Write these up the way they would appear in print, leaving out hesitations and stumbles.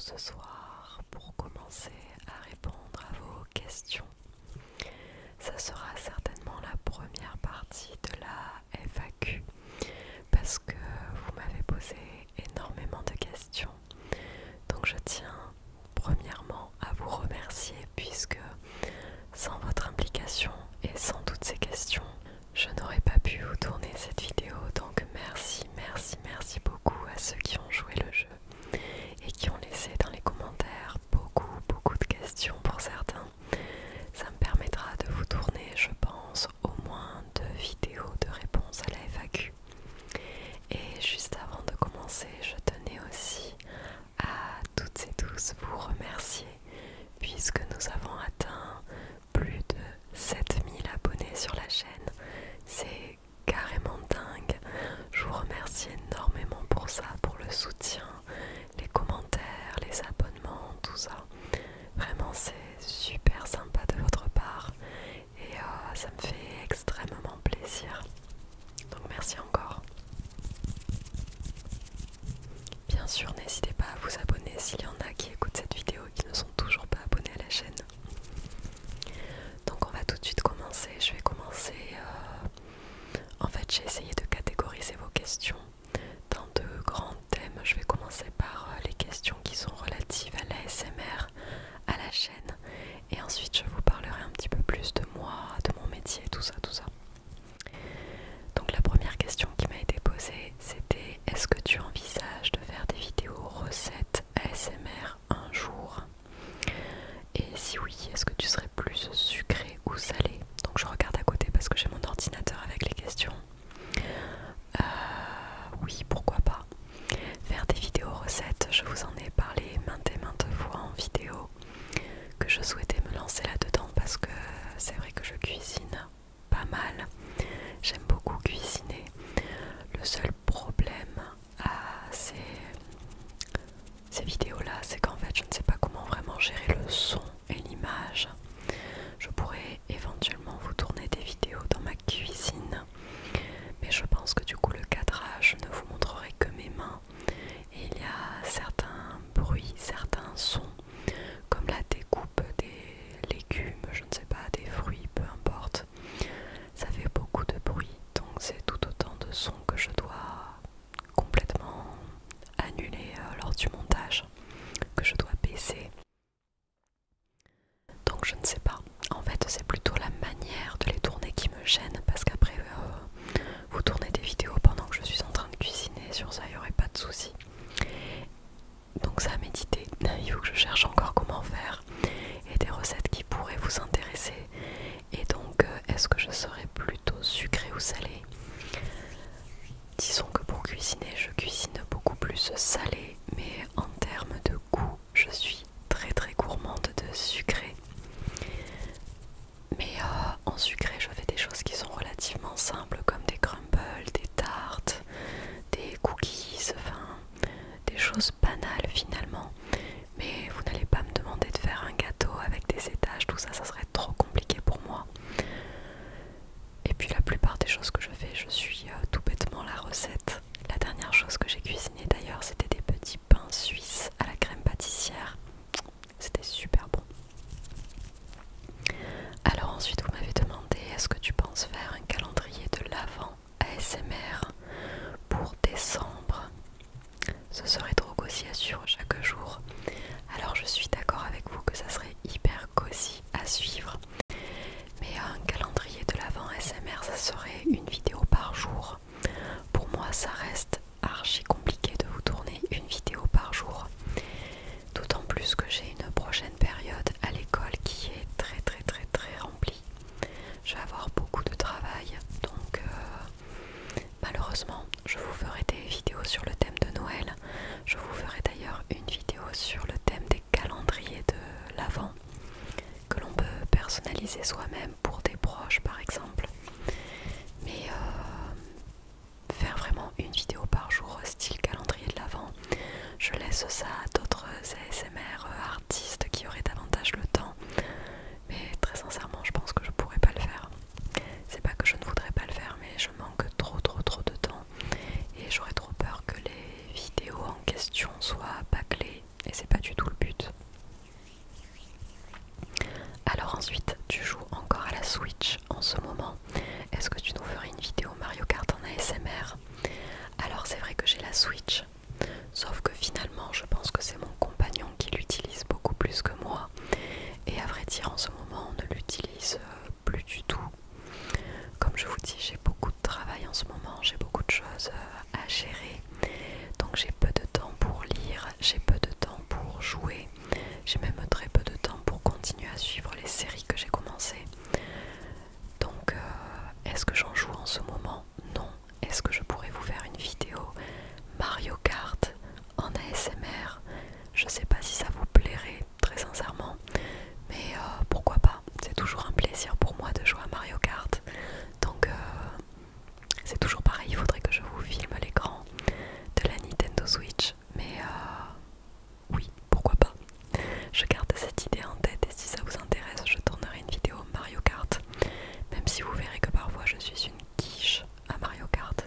ce soir pour commencer à répondre à vos questions. Ça sera certainement la première partie de la FAQ parce que vous m'avez posé énormément de questions. Donc je tiens premièrement à vous remercier puisque sans votre implication et sans toutes ces questions, je n'aurais pas pu vous tourner cette vidéo. Donc merci beaucoup à ceux qui ont joué le jeu et qui ont laissé dans les commentaires beaucoup de questions pour certains. Ça me permettra de vous tourner, je pense, au moins 2 vidéos de réponse à la FAQ. Et juste avant de commencer, je tenais aussi à toutes et tous vous remercier puisque nous avons atteint plus de 7000 abonnés sur la chaîne. C'est carrément dingue. Je vous remercie énormément pour ça, pour le soutien, les commentaires, les abonnements, tout ça. Vraiment c'est super sympa de votre part et ça me fait extrêmement plaisir. Donc merci encore. Bien sûr, n'hésitez pas à vous abonner s'il y en a qui écoutent cette vidéo et qui ne sont toujours pas abonnés à la chaîne. Donc on va tout de suite commencer. Je vais commencer... En fait, j'ai essayé de catégoriser vos questions dans 2 grands thèmes. Je vais commencer par les questions qui sont relatives à l'ASMR, à la chaîne. Et ensuite, je vous parlerai un petit peu plus de moi, de mon métier, tout ça. Donc la première question qui m'a été posée, c'était: est-ce que tu envisages de faire des vidéos recettes ASMR un jour? Et si oui, est-ce que tu serais plus sucré ou salé? Donc je regarde à côté parce que j'ai mon ordinateur avec les questions. Oui, pourquoi pas. Faire des vidéos recettes, je vous en ai parlé maintes et maintes fois en vidéo, que je souhaitais me lancer là-dedans parce que c'est vrai que je cuisine pas mal. J'aime beaucoup cuisiner. Le seul problème à ces vidéos-là, c'est qu'en fait, je ne sais pas comment vraiment gérer le son et l'image. Je pourrais éventuellement vous tourner des vidéos dans ma cuisine, mais je pense que du coup le cadrage ne vous montrerait que mes mains. Et il y a certains bruits, certains sons, comme la découpe des légumes, je ne sais pas, des fruits, peu importe. Ça fait beaucoup de bruit, donc c'est tout autant de sons que je dois complètement annuler lors du montage, que je dois baisser. Donc je ne sais pas. En fait, c'est plutôt la manière de les tourner qui me gêne parce qu'après vous tournez des vidéos pendant que je suis en train de cuisiner, sur ça il n'y aurait pas de souci. Donc ça à méditer. Il faut que je cherche encore comment faire et des recettes qui pourraient vous intéresser. Et donc est-ce que je serais plutôt sucré ou salé? Disons que pour cuisiner, je cuisine beaucoup plus salé, mais en termes de goût, je suis très gourmande de sucré. Mais en sucré, je fais des choses qui sont relativement simples, comme des crumbles, des tartes, des cookies, enfin des choses banales finalement. Mais vous n'allez pas me demander de faire un gâteau avec des étages, tout ça, ça serait trop compliqué pour moi. Et puis la plupart des choses que je fais, je suis tout bêtement la recette. La dernière chose que j'ai cuisinée d'ailleurs, c'était des petits pains suisses à la crème pâtissière. C'était super bon. Alors ensuite vous m'avez demandé: est-ce que tu penses faire un calendrier de l'Avent ASMR pour décembre? Ce serait trop cosy à suivre chaque jour. Alors je suis d'accord avec vous que ça serait hyper cosy à suivre. Mais un calendrier de l'Avent ASMR, ça serait une vidéo par jour. Pour moi ça reste archi compliqué de vous tourner une vidéo par jour. D'autant plus que j'ai une prochaine période à l'école qui est très remplie. Je vais avoir beaucoup de travail, donc malheureusement je vous ferai des vidéos sur le thème de Noël. Je vous ferai d'ailleurs une vidéo sur le thème des calendriers de l'Avent que l'on peut personnaliser soi-même pour des proches par exemple. Mais faire vraiment une vidéo par jour style calendrier de l'Avent, je laisse ça à d'autres ASMR artistes qui auraient davantage le temps. Mais très sincèrement, je pense que je pourrais pas le faire. C'est pas que je ne voudrais pas le faire, mais je manque trop de temps. Et j'aurais trop peur que les vidéos en question soient bâclées. Et c'est pas du tout jouer. J'ai même très peu de temps pour continuer à suivre les séries que j'ai commencées. Donc est-ce que j'en joue en ce moment? Non. Est-ce que je pourrais vous faire une vidéo Mario Kart en ASMR? Je sais pas si ça vous plairait, très sincèrement, mais pourquoi pas? C'est toujours un plaisir pour moi de jouer à Mario Kart. Donc c'est toujours pareil, il faudrait que je vous filme l'écran de la Nintendo Switch, mais oui, pourquoi pas. Je garde cette idée en tête et si ça vous intéresse, je tournerai une vidéo Mario Kart, même si vous verrez que parfois je suis une quiche à Mario Kart.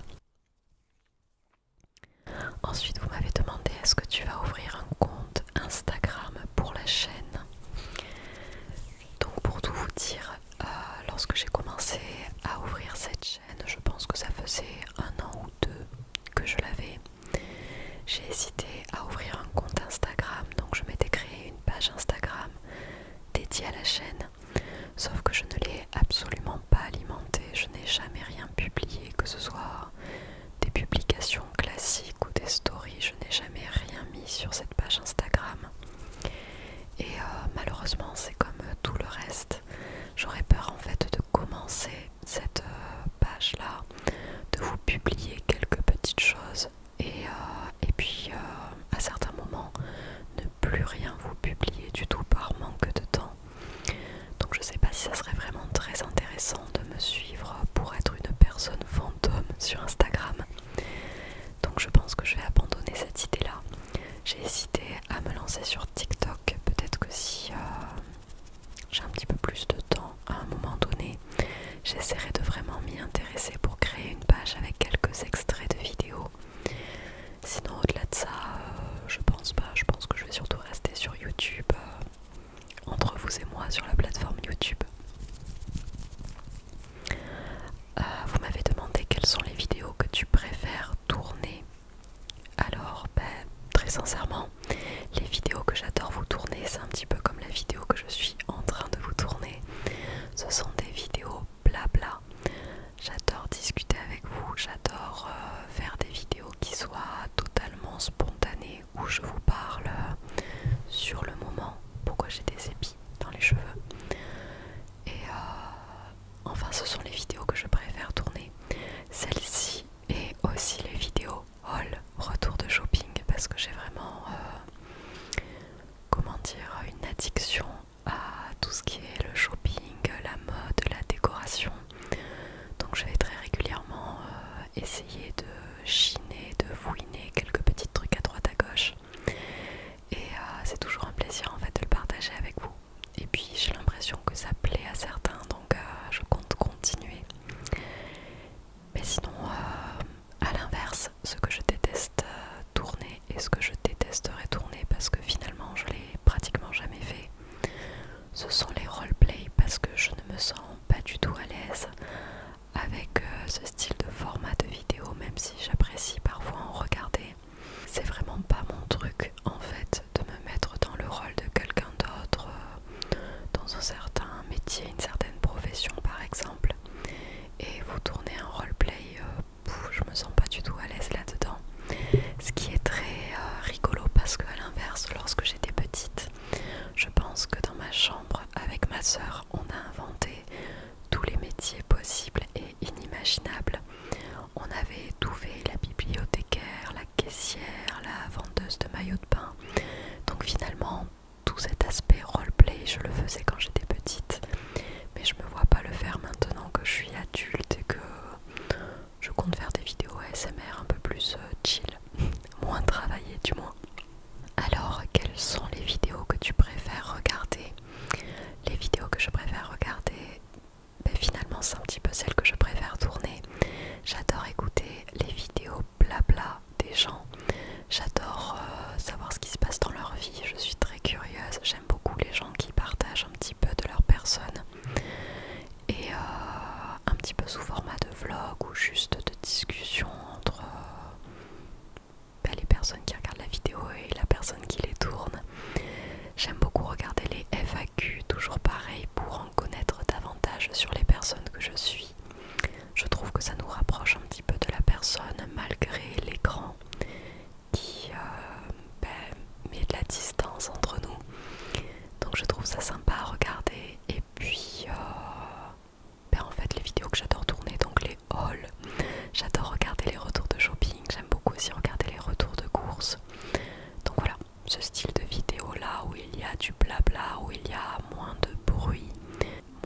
Ensuite, vous m'avez demandé est-ce que tu vas ouvrir un compte Instagram pour la chaîne. Donc pour tout vous dire, lorsque j'ai commencé à ouvrir cette chaîne, je pense que ça faisait 1 an ou 2 que je l'avais. J'ai hésité à ouvrir un compte Instagram, donc je m'étais créé une page Instagram dédiée à la chaîne, sauf que je ne l'ai absolument pas alimentée, je n'ai jamais rien publié, que ce soit des publications classiques ou des stories, je n'ai jamais rien mis sur cette page Instagram. Et malheureusement c'est comme tout le reste, j'aurais peur en fait de commencer cette page là, de vous publier quelques petites choses et puis à certains moments ne plus rien vous publier du tout par manque de temps. Donc je sais pas si ça serait vraiment très intéressant de me suivre pour être une personne fantôme sur Instagram. Donc je pense que je vais abandonner cette idée là. J'ai hésité à me lancer sur TikTok, peut-être que si j'ai un petit peu plus de temps à un moment donné, j'essaierai de vraiment m'y intéresser pour créer une page avec quelques extraits de vidéos. Sinon au-delà de ça, je pense pas, je pense que je vais surtout rester sur YouTube, entre vous et moi sur la plateforme YouTube. Vous m'avez demandé quelles sont les vidéos que tu préfères tourner. Alors, très sincèrement, les vidéos que j'adore vous tourner, c'est un petit peu comme la vidéo que je suis en train de vous tourner. Ce sont des vidéos blabla. J'adore discuter avec vous, j'adore faire des vidéos qui soient totalement spontanées, où je vous parle sur le moment, pourquoi j'ai des épis dans les cheveux. Et enfin, ce sont les vidéos que je préfère tourner. Celle-ci et aussi les vidéos haul, retour de shopping, parce que j'ai vraiment, comment dire, une addiction à tout ce qui est le shopping, la mode, la décoration. Donc je vais très régulièrement essayer de chiner, de fouiner quelques petits trucs à droite à gauche. Et c'est toujours un plaisir en fait de le partager avec vous. Et puis j'ai l'impression que ça plaît à certains, donc je compte continuer. Mais sinon, à l'inverse, ce que je déteste tourner et ce que je détesterais tourner parce que finalement je l'ai pratiquement jamais fait, ce sont les roleplays parce que je ne me sens pas du tout à l'aise avec ce style de format de vidéo, même si j'apprécie parfois en regarder. C'est vraiment pas mon truc en fait de me mettre dans le rôle de quelqu'un d'autre, dans un certain métier, une certaine profession par exemple, et vous tournez un roleplay, je me sens pas du tout à l'aise là-dedans. Ce qui est très rigolo parce qu'à l'inverse, lorsque j'étais petite, je pense que dans ma chambre avec ma sœur, on a inventé tous les métiers possibles et inimaginables. On avait tout fait, la bibliothécaire, la caissière, la vendeuse de maillots de bain. Donc finalement, tout cet aspect roleplay, je le faisais quand j'étais petite. Mais je me vois pas le faire maintenant que je suis adulte et que je compte faire des vidéos ASMR un peu plus chill, moins travaillées du moins. Alors, quelles sont les vidéos que tu préfères regarder? Les vidéos que je préfère regarder, finalement c'est un petit peu celles que je préfère tourner. J'adore écouter les vidéos blabla des gens. J'adore savoir ce qui se passe dans leur vie. Je suis très curieuse. J'aime beaucoup les gens qui partagent un petit peu de leur personne. Et un petit peu sous ce style de vidéo là où il y a du blabla, où il y a moins de bruit,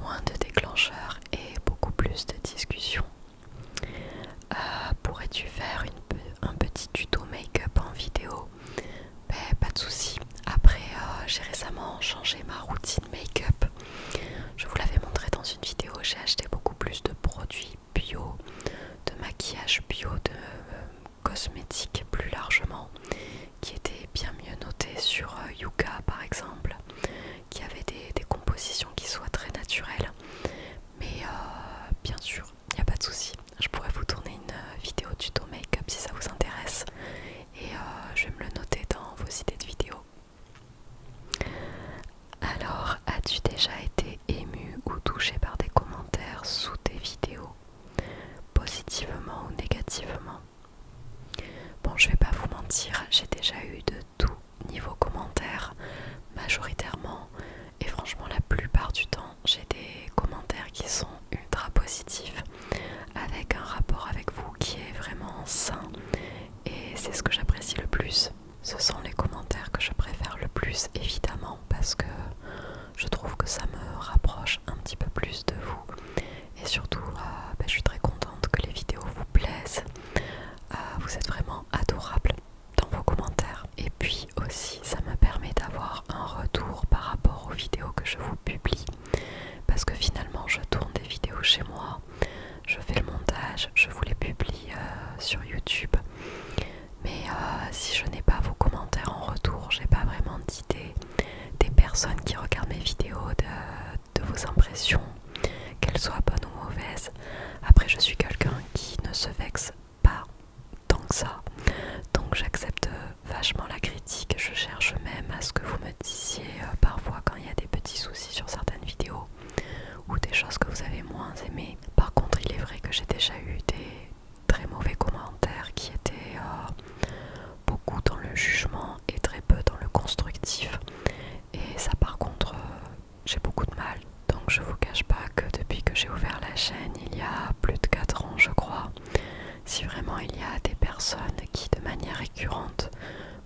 moins de déclencheurs et beaucoup plus de discussions. Pourrais-tu faire un petit tuto make-up en vidéo? Ben, pas de souci. Après, j'ai récemment changé ma routine make-up. Je vous l'avais montré dans une vidéo, j'ai acheté beaucoup plus de produits bio, de maquillage bio, de cosmétiques plus largement, qui étaient bien mieux notés sur Yuka par exemple, qui avaient des compositions qui soient très naturelles. Mais bien sûr, il n'y a pas de souci. Je pourrais vous tourner une vidéo tuto make-up si ça vous intéresse. Et je vais me le noter dans vos idées de vidéos. Alors, as-tu déjà été ému ou touché par des commentaires sous tes vidéos, positivement ou négativement? Bon, je vais pas vous mentir, j'ai déjà eu de tout niveau commentaires, majoritairement, et franchement la plupart du temps, j'ai des commentaires qui sont ultra positifs, avec un rapport avec vous qui est vraiment sain, et c'est ce que j'apprécie le plus. Ce sont les commentaires que je préfère le plus, évidemment, parce que je trouve que ça me rapproche un petit peu plus de vous. Et surtout, je suis très contente que les vidéos vous plaisent. Vous êtes vraiment adorables dans vos commentaires. Et puis aussi, ça me permet d'avoir un retour par rapport aux vidéos que je vous publie. Parce que finalement, je tourne des vidéos chez moi, je fais le montage, je vous les publie sur YouTube. Mais si je n'ai pas vos commentaires en retour, j'ai pas vraiment d'idée des personnes qui regardent mes vidéos, de vos impressions, qu'elles soient bonnes ou mauvaises. Après, je suis quelqu'un qui ne se vexe pas tant que ça, donc j'accepte vachement la critique. Je cherche même à ce que vous me disiez parfois quand il y a des petits soucis sur certaines vidéos ou des choses que vous avez moins aimées. Par contre, il est vrai que j'ai déjà eu des très mauvais commentaires qui étaient beaucoup dans le jugement et très peu dans le constructif. Et ça, par contre, j'ai beaucoup de mal. Donc je vous cache pas que depuis que j'ai ouvert la chaîne, il y a plus de 4 ans je crois, si vraiment il y a des personnes qui de manière récurrente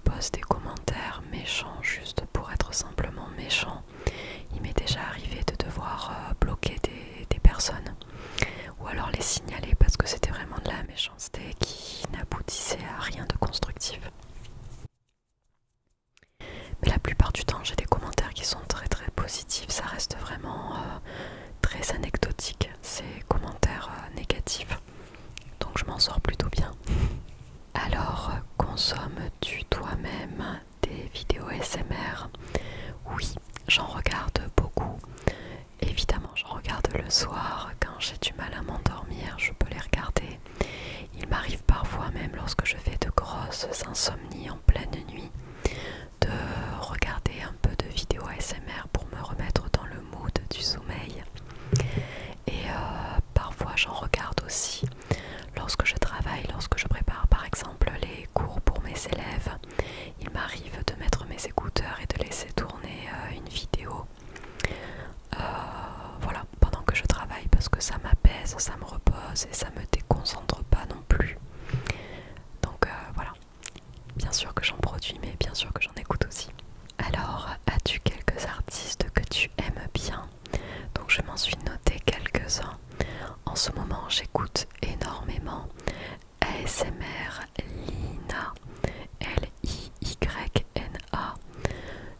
posent des commentaires méchants juste pour être simplement méchants, il m'est déjà arrivé de devoir bloquer des personnes ou alors les signaler parce que c'était vraiment de la méchanceté qui n'aboutissait à rien de constructif. Mais la plupart du temps j'ai des commentaires qui sont très très positifs, ça reste vraiment très anecdotique ces commentaires négatifs, donc je m'en sors plutôt bien. Alors, consommes-tu toi-même des vidéos ASMR? Oui, j'en regarde beaucoup. Évidemment, j'en regarde le soir quand j'ai du mal à m'endormir, je peux les regarder. Il m'arrive parfois même lorsque je fais de grosses insomnies en pleine nuit de regarder un peu de vidéos ASMR pour me remettre dans le mood du sommeil. Et parfois j'en regarde aussi lorsque je travaille, lorsque je prépare par exemple les cours pour mes élèves. Il m'arrive de mettre mes écouteurs et de laisser tourner une vidéo voilà, pendant que je travaille, parce que ça m'apaise, ça me repose et ça me déconcentre pas non plus. Donc voilà, bien sûr que j'en produis, mais bien sûr que j'en écoute aussi. Alors, as-tu quelques artistes que tu aimes bien? Donc je m'en suis noté quelques-uns. En ce moment, j'écoute énormément ASMR Lina, Liyna.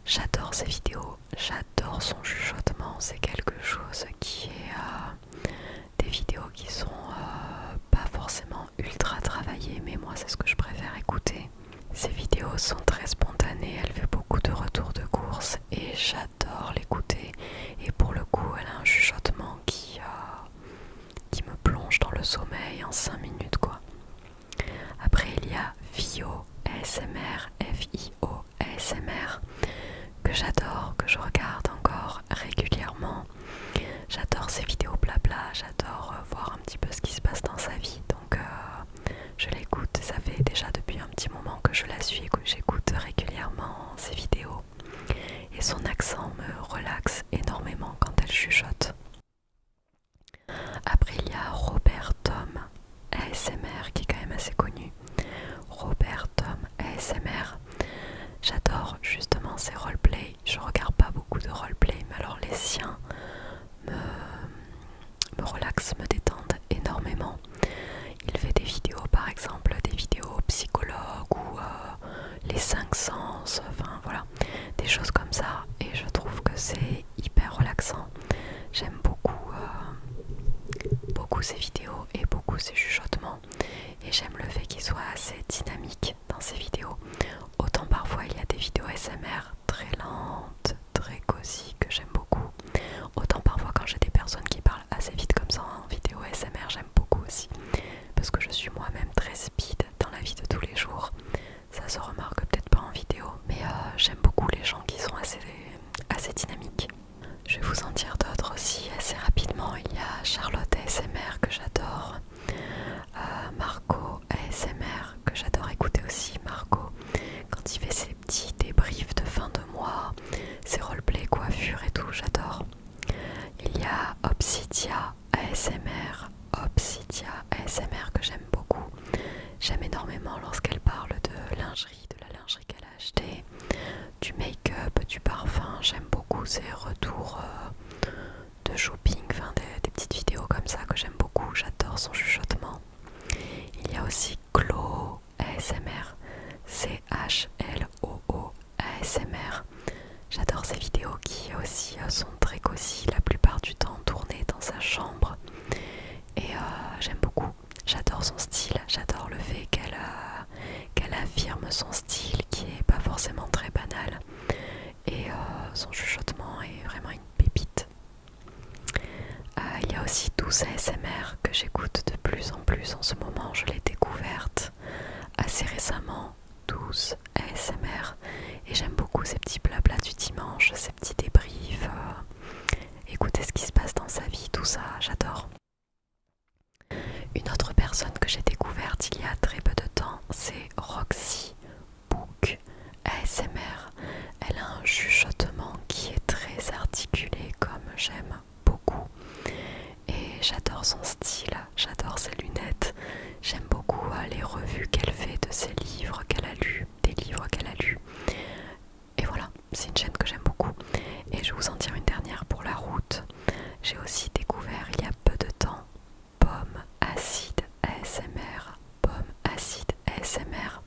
J'adore ses vidéos, j'adore son chuchotement, c'est quelque chose qui est des vidéos qui sont pas forcément ultra travaillées, mais moi c'est ce que je préfère écouter. Ses vidéos sont très spontanées, elle fait beaucoup de retours de course et j'adore l'écouter. Et pour le coup, elle a un chuchotement qui me plonge dans le sommeil en 5 minutes quoi. Après il y a Fio ASMR, Fio ASMR, que j'adore, que je regarde encore régulièrement. J'adore ses vidéos blabla, j'adore voir un petit peu ce qui se passe dans sa vie, donc je l'écoute. Ça fait déjà depuis un petit moment que je la suis et que j'écoute régulièrement ses vidéos. Et son accent me relaxe énormément quand elle chuchote. Après il y a Robert Tom ASMR qui est quand même assez connu. Robert Tom ASMR, j'adore juste des choses comme ça, et je trouve que c'est hyper relaxant. J'aime beaucoup ces vidéos et beaucoup ces chuchotements, et j'aime le fait qu'il soit assez dynamique dans ces vidéos. Autant parfois il y a des vidéos ASMR très lentes, très cosy que j'aime beaucoup, autant parfois quand j'ai des personnes qui parlent assez vite comme ça en vidéo ASMR, j'aime beaucoup aussi, parce que je suis moi-même très speed dans la vie de tous les jours. Ça se remarque peut-être pas en vidéo, mais j'aime beaucoup les gens qui sont assez dynamiques. Je vais vous en dire d'autres aussi assez rapidement. Il y a Charlotte ASMR que j'adore, Marco ASMR que j'adore écouter aussi. Marco, quand il fait ses petits débriefs de fin de mois, ses roleplay, coiffure et tout, j'adore. Il y a Obsidia ASMR, que j'aime beaucoup. J'aime énormément lorsqu'elle parle de lingerie, de la lingerie qu'elle a achetée, du make-up, du parfum. J'aime beaucoup ses retours de shopping, enfin des petites vidéos comme ça que j'aime beaucoup. J'adore son chuchotement. Il y a aussi Chlo ASMR, CHLOO ASMR. J'adore ces vidéos qui aussi sont très cosy, la plupart du temps tournées dans sa chambre. Et j'aime beaucoup. J'adore son style, j'adore le fait qu'elle affirme son style qui est pas forcément très banal. Et son chuchotement est vraiment une pépite. Il y a aussi Douce ASMR que j'écoute de plus en plus en ce moment. Je l'ai découverte assez récemment, Douce ASMR, et j'aime beaucoup ces petits blablas du dimanche, ces petits débriefs, écouter ce qui se passe dans sa vie, tout ça, j'adore. Une autre personne que j'ai découverte il y a très peu de temps, c'est Roxy Book ASMR. Elle a un chuchotement qui est très articulé comme j'aime beaucoup. Et j'adore son style, j'adore ses lunettes. J'aime beaucoup les revues qu'elle fait de ses livres qu'elle a lus, des livres qu'elle a lus. Et voilà, c'est une chaîne que j'aime beaucoup. Et je vais vous en dire une dernière pour la route. J'ai aussi découvert il y a peu de temps Pomme Acide ASMR. Pomme Acide ASMR.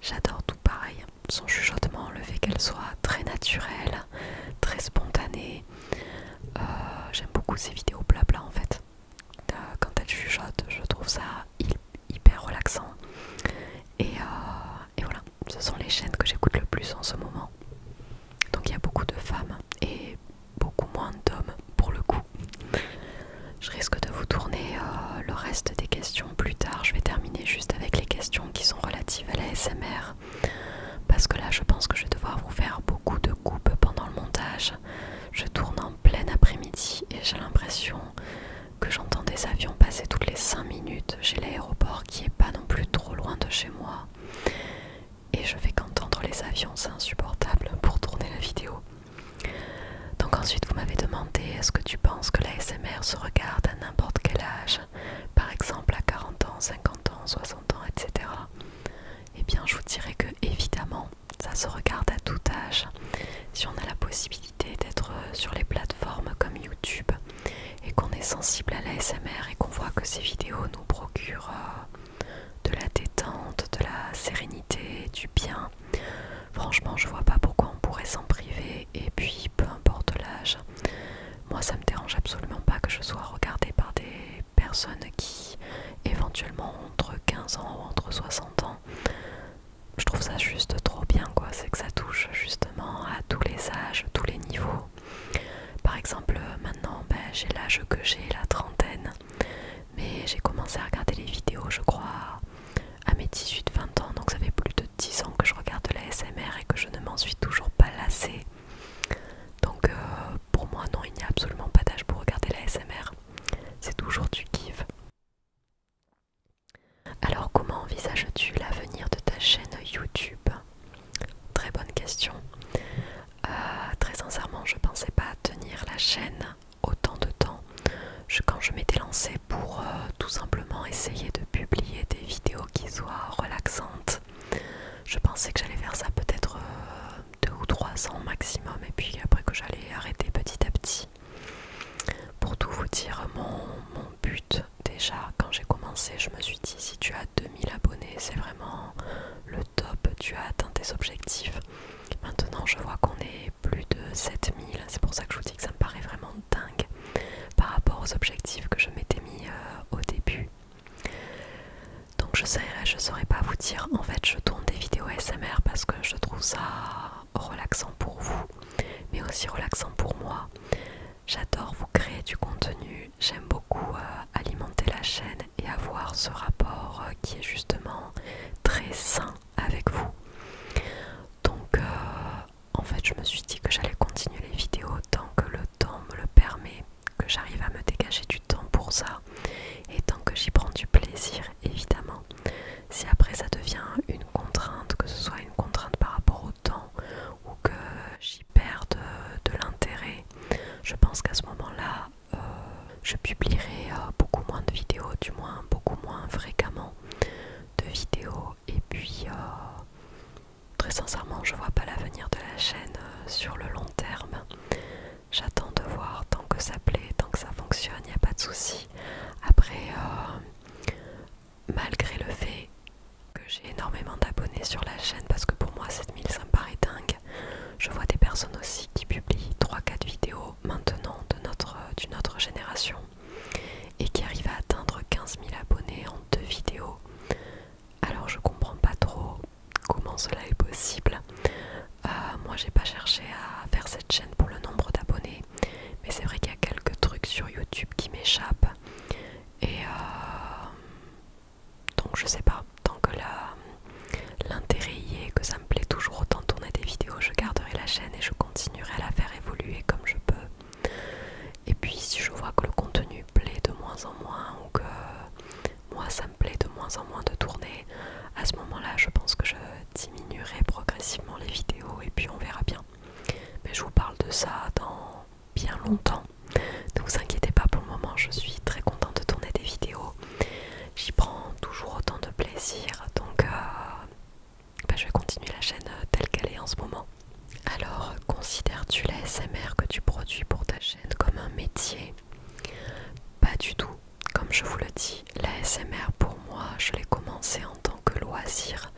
J'adore tout pareil. Son chuchotement, le fait qu'elle soit très naturelle, très spontanée. J'aime beaucoup ses vidéos blabla en fait. Quand elle chuchote, je trouve ça hyper relaxant. Et voilà, ce sont les chaînes que j'écoute le plus en ce moment. Donc il y a beaucoup de femmes et beaucoup moins d'hommes pour le coup. Je risque de vous tourner le reste des questions plus tard. Je vais terminer juste avec les questions qui sont relatives à la ASMR. Parce que là je pense que je vais devoir vous faire beaucoup de coupes pendant le montage. Je tourne en plein après-midi et j'ai l'impression que j'entends des avions passer toutes les 5 minutes. J'ai l'aéroport qui est pas non plus trop loin de chez moi. Et je fais qu'entendre les avions, c'est insupportable pour tourner la vidéo. Donc ensuite vous m'avez demandé est-ce que tu penses que la ASMR se regarde à n'importe quel âge, par exemple à 40 ans, 50 ans, 60 ans, etc. Eh bien je vous dirais que évidemment ça se regarde à tout âge. Si on a la possibilité d'être sur les plateformes comme YouTube et qu'on est sensible à la ASMR et qu'on voit que ces vidéos nous procurent de la détente, de la sérénité, du bien, franchement je vois pas pourquoi on pourrait s'en priver. Et puis peu importe l'âge, moi ça me dérange absolument pas que je sois regardée par des personnes qui éventuellement ont entre 15 ans ou entre 60 ans. Je trouve ça juste trop bien quoi, c'est que ça touche justement à tous les âges, tous les niveaux. Par exemple maintenant j'ai l'âge que j'ai, la trentaine, mais j'ai commencé à regarder les vidéos je crois à mes 18-20 ans, donc ça fait plus de 10 ans que je regarde la ASMR et que je ne m'en suis toujours pas lassée. Donc pour moi non, il n'y a absolument pas d'âge pour regarder la ASMR, c'est toujours du kiff. Alors comment envisages-tu l'avenir de ta chaîne YouTube? Très bonne question. Très sincèrement je pensais pas tenir la chaîne autant de temps. Quand je m'étais lancée pour tout simplement essayer de publier des vidéos qui soient relaxantes, je pensais que j'allais faire ça peut-être 2 ou 3 ans maximum et puis après que j'allais arrêter petit à petit. Pour tout vous dire, mon but déjà quand j'ai commencé, je me suis dit si tu as 2000 abonnés c'est vraiment le top, tu as atteint tes objectifs. Maintenant je vois aussi relaxant pour moi. J'adore vous créer du contenu, j'aime beaucoup alimenter la chaîne et avoir ce rapport qui est justement très sain avec vous. Donc en fait je me suis dit que j'allais continuer les vidéos tant que le temps me le permet, que j'arrive à me dégager du temps pour ça et tant que j'y prends du plaisir évidemment. Si après ça devient une contrainte, que ce soit une contrainte par rapport au temps ou que j'y perde de l'intérêt, je pense qu'à ce moment-là je publierai beaucoup moins de vidéos, du moins beaucoup moins fréquemment de vidéos. Et puis très sincèrement je vois pas l'avenir de la chaîne sur le long terme. J'attends de voir, tant que ça plaît, tant que ça fonctionne, il n'y a pas de souci. Après malgré le fait que j'ai énormément d'abonnés sur la chaîne, parce que pour moi 7000 ça me paraît dingue, je vois des personnes aussi qui publient 3-4 vidéos maintenant d'une autre génération et qui arrivent à atteindre 15 000 abonnés en 2 vidéos. Alors je comprends pas trop comment cela est possible. Moi j'ai pas cherché à faire cette chaîne pour le nombre d'abonnés, mais c'est vrai qu'il y a quelques trucs sur YouTube qui m'échappent et donc je sais pas, tant que l'intérêt y est, que ça me plaît toujours autant de tourner des vidéos, je garderai la chaîne et je continuerai à la faire évoluer comme je peux. Et puis si je vois que le contenu plaît de moins en moins ou que moi ça me plaît de moins en moins de tourner, à ce moment-là je pense que je diminuerai progressivement les vidéos et puis on verra bien. Mais je vous parle de ça dans bien longtemps. Ne vous inquiétez pas, pour le moment je suis très contente de tourner des vidéos. J'y prends toujours autant de plaisir, donc je vais continuer la chaîne telle qu'elle est en ce moment. Alors, considères-tu l'ASMR que tu produis pour ta chaîne comme un métier? Pas du tout. Comme je vous le dis, l'ASMR pour moi, je l'ai commencé en tant que loisir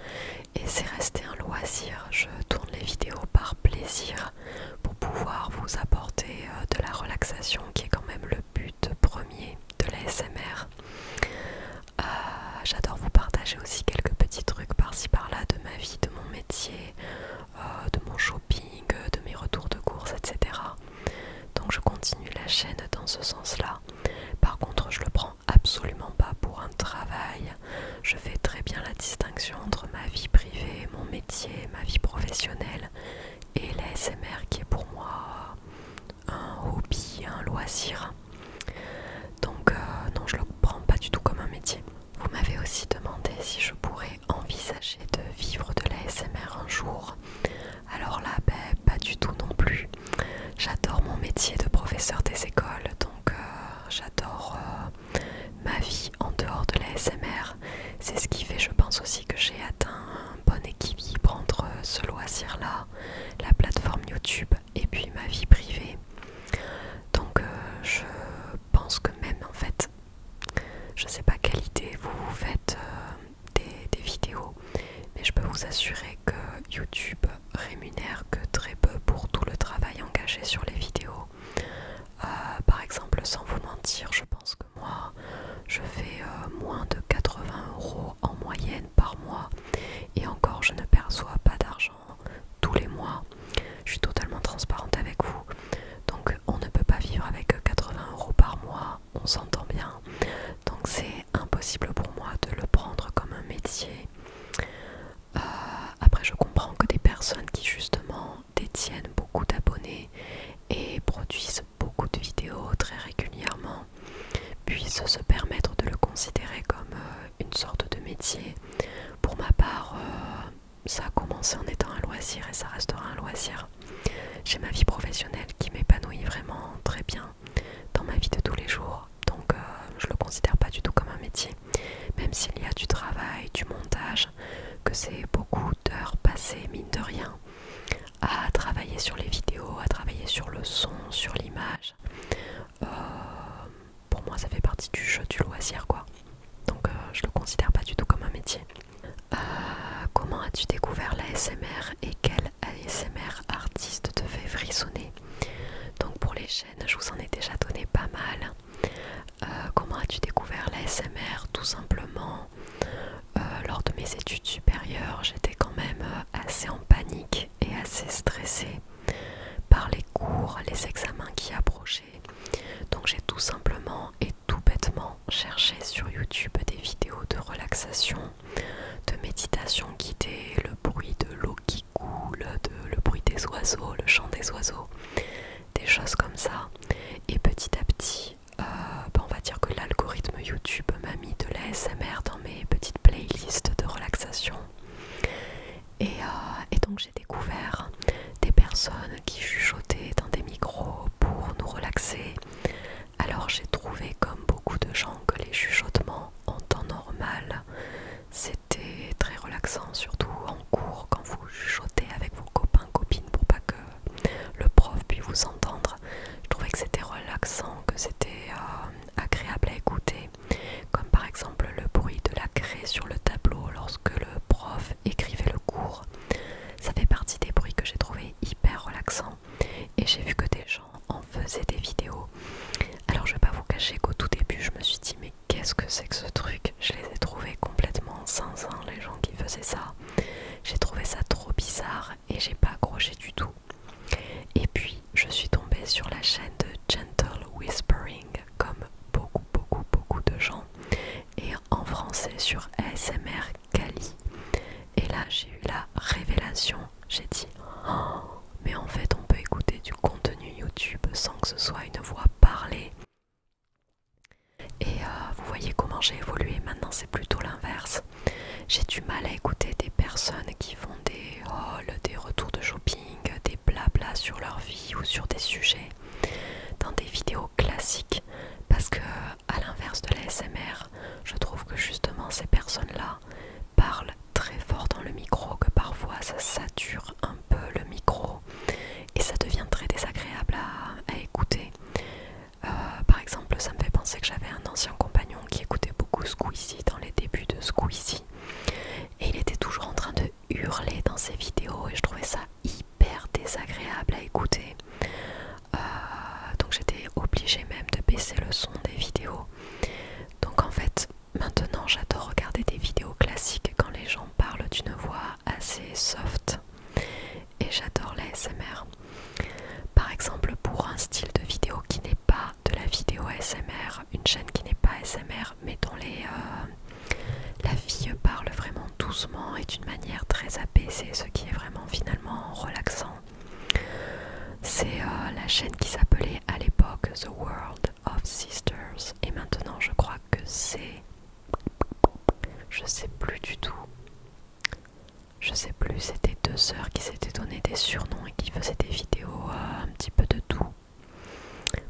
et c'est resté un loisir. Je tourne les vidéos par plaisir pour pouvoir vous apporter de la relaxation qui est quand même le but premier de l'ASMR. J'adore vous partager aussi quelques petits trucs par-ci par-là de ma vie, de mon métier, de mon shopping, de mes retours de courses, etc. Donc je continue la chaîne dans ce sens-là. Par contre, je le prends absolument pas pour un travail. Je fais très bien la distinction entre ma vie privée, mon métier, ma vie professionnelle et l'ASMR qui est pour moi un hobby, un loisir. Donc non, je le prends pas du tout comme un métier. Vous m'avez aussi demandé si je pourrais envisager de vivre de l'ASMR un jour. Alors là, pas du tout non plus. J'adore mon métier de professeur des écoles, donc j'adore ma vie en dehors de l'ASMR. C'est ce qui fait, je pense aussi, que j'ai atteint un bon équilibre entre ce loisir-là, la plateforme YouTube et puis ma vie privée. Donc je pense que même en fait, je sais pas quelle idée vous faites des vidéos, mais je peux vous assurer que YouTube rémunère que très peu pour tout le travail engagé sur les vidéos. Par exemple, sans vous mentir, je pense que moi je fais moins de 80 € en moyenne par mois et encore je ne perçois pas d'argent tous les mois. Je suis totalement transparente avec vous, donc on ne peut pas vivre avec 80 € par mois, on s'entend bien, donc c'est impossible pour moi de le prendre comme un métier. Après je comprends que des personnes qui justement détiennent beaucoup d'abonnés et produisent beaucoup de vidéos très régulièrement puissent se permettre de le considérer comme une sorte de métier. Pour ma part, ça a commencé en étant un loisir et ça restera un loisir. J'ai ma vie professionnelle qui m'épanouit vraiment très bien dans ma vie de tous les jours, donc je le considère pas du tout comme un métier, même s'il y a du travail, du montage, que c'est beaucoup d'heures passées, mine de rien, à travailler sur les vidéos, à travailler sur le son, sur l'image. Pour moi ça fait partie du jeu, du loisir quoi, donc je le considère pas du tout comme un métier. Comment as-tu découvert l'ASMR et quel ASMR artiste te fait frissonner? Donc pour les chaînes, je vous en ai déjà donné pas mal. Comment as-tu découvert l'ASMR? Tout simplement, lors de mes études supérieures, j'étais quand même assez en panique les cours, les examens qui approchaient. Donc j'ai tout simplement et tout bêtement cherché sur YouTube des vidéos de relaxation, de méditation guidée, le bruit de l'eau qui coule, le bruit des oiseaux, le chant des oiseaux, des choses comme ça. Et petit à petit, on va dire que l'algorithme YouTube m'a mis de l'ASMR dans mes petites playlists de relaxation. Et donc j'ai découvert des personnes qui chuchotaient dans des micros pour nous relaxer. Alors j'ai trouvé, comme beaucoup de gens, que les chuchotements en temps normal c'était très relaxant, surtout en cours quand vous chuchotez avec vos copains, copines pour pas que le prof puisse vous entendre. Je trouvais que c'était relaxant, que c'était agréable à écouter, comme par exemple le bruit de la craie sur le tableau lorsque le prof écrivait le cours. Ça fait partie des bruits que j'ai trouvé hyper relaxants et j'ai vu que des gens en faisaient des vidéos. Alors je vais pas vous cacher qu'au tout début je me suis dit mais qu'est-ce que c'est que ce truc? Je les ai trouvés complètement zinzin les gens qui faisaient ça. J'ai trouvé ça trop bizarre et j'ai pas accroché du tout. Et puis je suis tombée sur la chaîne de Gentle Whispering comme beaucoup de gens, et en français sur ASMR Kali. Et là j'ai eu la révélation. J'ai dit oh, mais en fait on peut écouter du contenu YouTube sans que ce soit une voix parlée. Et vous voyez comment j'ai évolué. Maintenant c'est plutôt l'inverse. J'ai du mal à écouter des personnes qui font des hauls, des retours de shopping, des blabla sur leur vie ou sur des sujets dans des vidéos classiques, parce que à l'inverse de l'ASMR, je trouve que justement ces personnes-là parlent très fort dans le micro, que parfois ça sature un peu le micro et ça devient très désagréable à écouter. Par exemple, ça me fait penser que j'avais un ancien compagnon qui écoutait beaucoup Squeezie dans les débuts de Squeezie, et il était toujours en train de hurler dans ses vidéos et je trouvais ça hyper désagréable à écouter. Donc j'étais obligée même de baisser le son des vidéos. Donc en fait, maintenant j'adore regarder des vidéos classiques quand les gens parlent d'une voix assez soft, et j'adore l'ASMR. Par exemple, pour un style de vidéo qui n'est pas de la vidéo ASMR, une chaîne qui n'est pas ASMR mais dont la fille parle vraiment doucement et d'une manière très apaisée, ce qui est vraiment finalement relaxant. C'est la chaîne qui s'appelait à l'époque The World of Sisters, et maintenant je crois que c'est... je sais plus du tout. Je sais plus, c'était deux sœurs qui s'étaient donné des surnoms et qui faisaient des vidéos un petit peu de tout.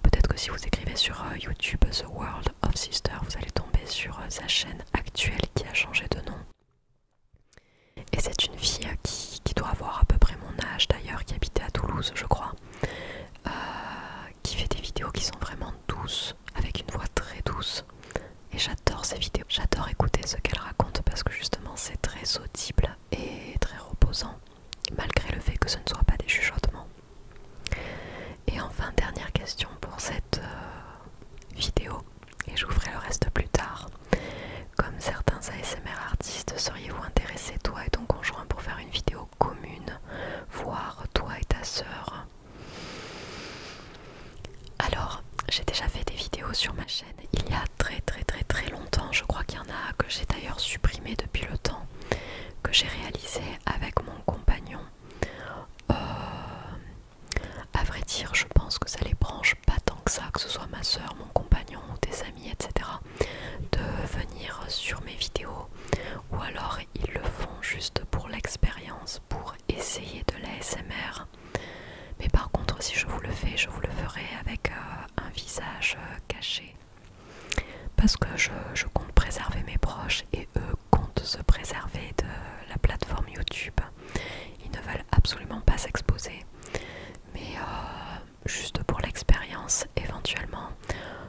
Peut-être que si vous écrivez sur YouTube The World of Sisters, vous allez tomber sur sa chaîne actuelle qui a changé de nom. Et c'est une fille qui doit avoir à peu près mon âge d'ailleurs, qui habitait à Toulouse je crois, qui fait des vidéos qui sont vraiment douces, avec une voix très douce. Et j'adore ces vidéos, j'adore écouter ce qu'elle raconte parce que justement c'est très audible et très reposant, malgré le fait que ce ne soit pas des chuchotements. Et enfin, dernière question pour cette vidéo, et je vous ferai le reste plus tard. Comme certains ASMR artistes, seriez-vous intéressé, toi et ton conjoint, pour faire une vidéo commune, voire toi et ta sœur? Alors, j'ai déjà fait des vidéos sur ma chaîne il y a très longtemps. Je crois qu'il y en a que j'ai d'ailleurs supprimé depuis le temps, que j'ai réalisé avec mon compagnon. À vrai dire, je pense que ça les branche pas tant que ça, que ce soit ma soeur, mon compagnon ou des amis, etc., de venir sur mes vidéos, ou alors ils le font juste pour l'expérience, pour essayer de l'ASMR. Mais par contre, si je vous le fais, je vous le ferai avec un visage caché, parce que je compte préserver mes proches et eux comptent se préserver de la plateforme YouTube. Ils ne veulent absolument pas s'exposer. Mais juste pour l'expérience, éventuellement,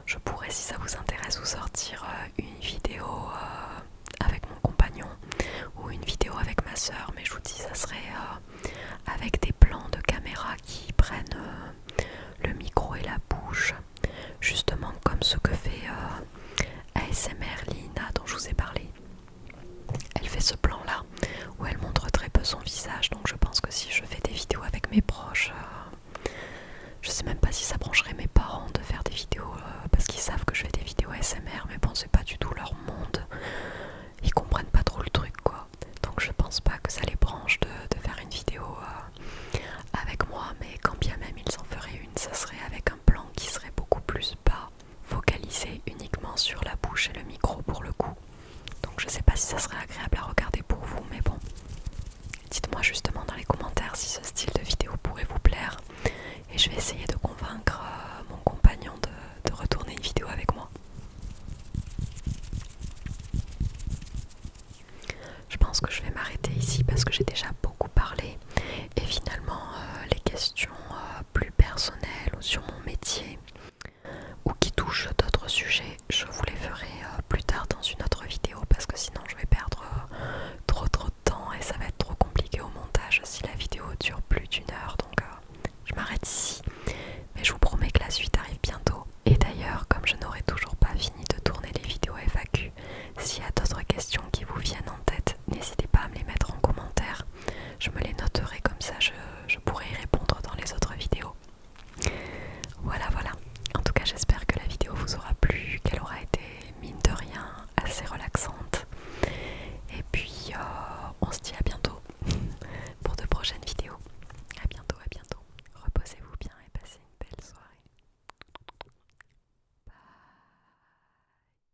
je pourrais, si ça vous intéresse, vous sortir une vidéo avec mon compagnon ou une vidéo avec ma soeur. Mais je vous dis, ça serait avec des plans de caméra qui prennent le micro et la bouche, justement comme ce que fait ASMR questions plus personnelles ou sur mon métier ou qui touchent d'autres sujets, je vous les ferai plus tard dans une autre vidéo parce que sinon je vais perdre trop de temps et ça va être trop compliqué au montage si la vidéo dure plus d'1 heure, donc je m'arrête ici. Mais je vous promets que la suite arrive bientôt. Et d'ailleurs, comme je n'aurai toujours pas fini de tourner les vidéos FAQ, s'il y a d'autres questions qui vous viennent en tête, n'hésitez pas à me les mettre en commentaire. Je me les noterai, comme ça je pourrai y répondre dans les autres vidéos. Voilà. En tout cas, j'espère que la vidéo vous aura plu, qu'elle aura été, mine de rien, assez relaxante. Et puis, on se dit à bientôt.